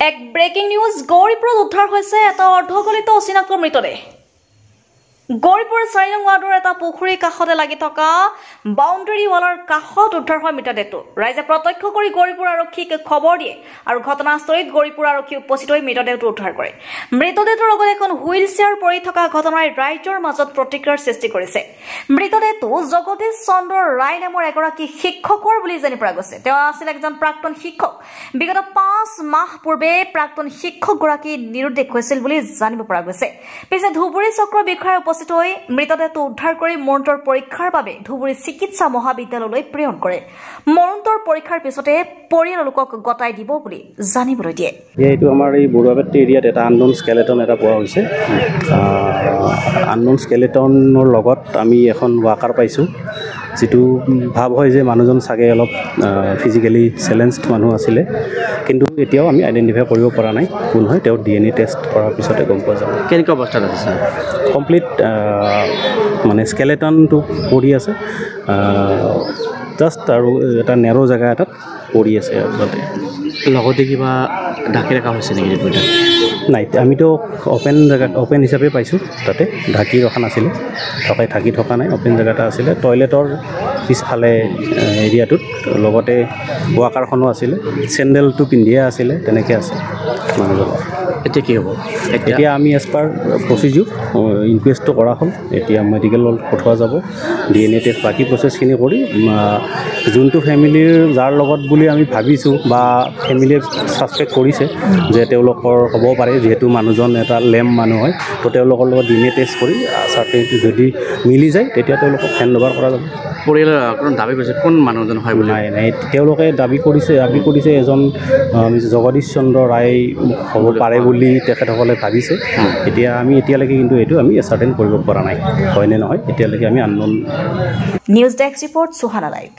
এক breaking news গৌৰীপুৰত উদ্ধাৰ হৈছে এটা অৰ্ধগলিত অচিনাক্ত মৃতদেহ। গৌৰীপুৰ ৪ নং ৱাৰ্ডৰ এটা পুখুৰীৰ কাষতে লাগি থকা বাউণ্ডাৰী ৱালৰ কাষত উদ্ধাৰ হয় মৃতদেহটো। ৰাইজে প্ৰত্যক্ষ কৰি গৌৰীপুৰ আৰক্ষীক খবৰ দিয়ে আৰু ঘটনাস্থলীত গৌৰীপুৰ আৰক্ষী উপস্থিত হৈ মৃতদেহটো উদ্ধাৰ কৰে। মৃতদেহটোৰ লগত এখন হুইল চেয়াৰ পৰি থকা ঘটনাই ৰাইজৰ মাজত প্ৰতিক্ৰিয়াৰ সৃষ্টি কৰিছে। মৃতদেহটো জগদীশ চন্দ্ৰ ৰায় নামৰ এগৰাকী শিক্ষকৰ বুলি জানি পৰা গৈছে। তেওঁ আছিল এজন প্ৰাক্তন শিক্ষক। বিগত ৫ মাহ পূৰ্বে প্ৰাক্তন শিক্ষকগৰাকী নিৰুদ্দেশ হৈছিল বুলি জানিব পৰা গৈছে। পিছে ধুবুৰী চক্ৰ বিষয়াৰ উপস্থিত হৈ মৃতদেহটো উদ্ধাৰ কৰি মৰণোত্তৰ পৰীক্ষাৰ বাবে ধুবুৰী চিকিৎসা মহাবিদ্যালয়লৈ প্ৰেৰণ কৰে। মৰণোত্তৰ পৰীক্ষাৰ পিছতে পৰিয়ালৰ লোকক গতাই দিব বুলি জানিবলৈ দিয়ে। এইটো আমাৰ এই বৰুৱাবেট্টি এৰিয়াত এটা আননোন স্কেলেটন এটা পোৱা হৈছে। আননোন স্কেলেটনৰ লগত আমি এখন ৱাকাৰ পাইছোঁ, যিটো ভাৱ হয় যে মানুহজন চাগে অলপ ফিজিকেলি চেলেঞ্জড মানুহ আছিলে, কিন্তু এতিয়াও আমি আইডেণ্টিফাই কৰিব পৰা নাই কোন হয়। তেওঁৰ DNA টেষ্ট কৰাৰ পিছতে গম পোৱা যাব। কেনেকুৱা অৱস্থাত আছে ছাৰ? কমপ্লিট মানে স্কেলেটনটো পৰি আছে, জাষ্ট আৰু এটা নেৰ' জেগা এটাত পৰি আছে। লগতে কিবা ঢাকি ৰখা হৈছে নেকি? নাই, আমিতো অ'পেন জেগাত অ'পেন হিচাপে পাইছোঁ, তাতে ঢাকি ৰখা নাছিলে, ঢাকি থকা নাই, অ'পেন জেগা এটা আছিলে। টয়লেটৰ পিছফালে এৰিয়াটোত লগতে ৱাকাৰখনো আছিলে, চেণ্ডেলটো পিন্ধিয়ে আছিলে, তেনেকৈ আছে মানুহজনৰ। এতিয়া কি হ'ব? এতিয়া আমি এজ পাৰ প্ৰচিডিউৰ ইনকুৱেষ্টটো কৰা হ'ল, এতিয়া মেডিকেলত পঠোৱা যাব, DNA টেষ্ট বাকী প্ৰচেছখিনি কৰি যোনটো ফেমিলিৰ যাৰ লগত বুলি আমি ভাবিছোঁ বা ফেমিলিয়ে ছাছপেক্ট কৰিছে যে তেওঁলোকৰ হ'ব পাৰে, যিহেতু মানুহজন এটা লেম মানুহ হয়, তো তেওঁলোকৰ লগত DNA টেষ্ট কৰি চাৰ্টিফিকেট যদি মিলি যায় তেতিয়া তেওঁলোকক হেণ্ড অভাৰ কৰা যাব। পৰিয়ালৰ কোনো দাবী কৰিছে কোন মানুহজন হয় বুলি? নাই, তেওঁলোকে দাবী কৰিছে এজন জগদীশ চন্দ্ৰ ৰায় হ'ব পাৰে বুলি তেখেতসকলে ভাবিছে। এতিয়া আমি এতিয়ালৈকে কিন্তু এইটো আমি চাৰ্টেন কৰিব পৰা নাই, হয়নে নহয়, এতিয়ালৈকে আমি unknown. News desk report, Suhana live.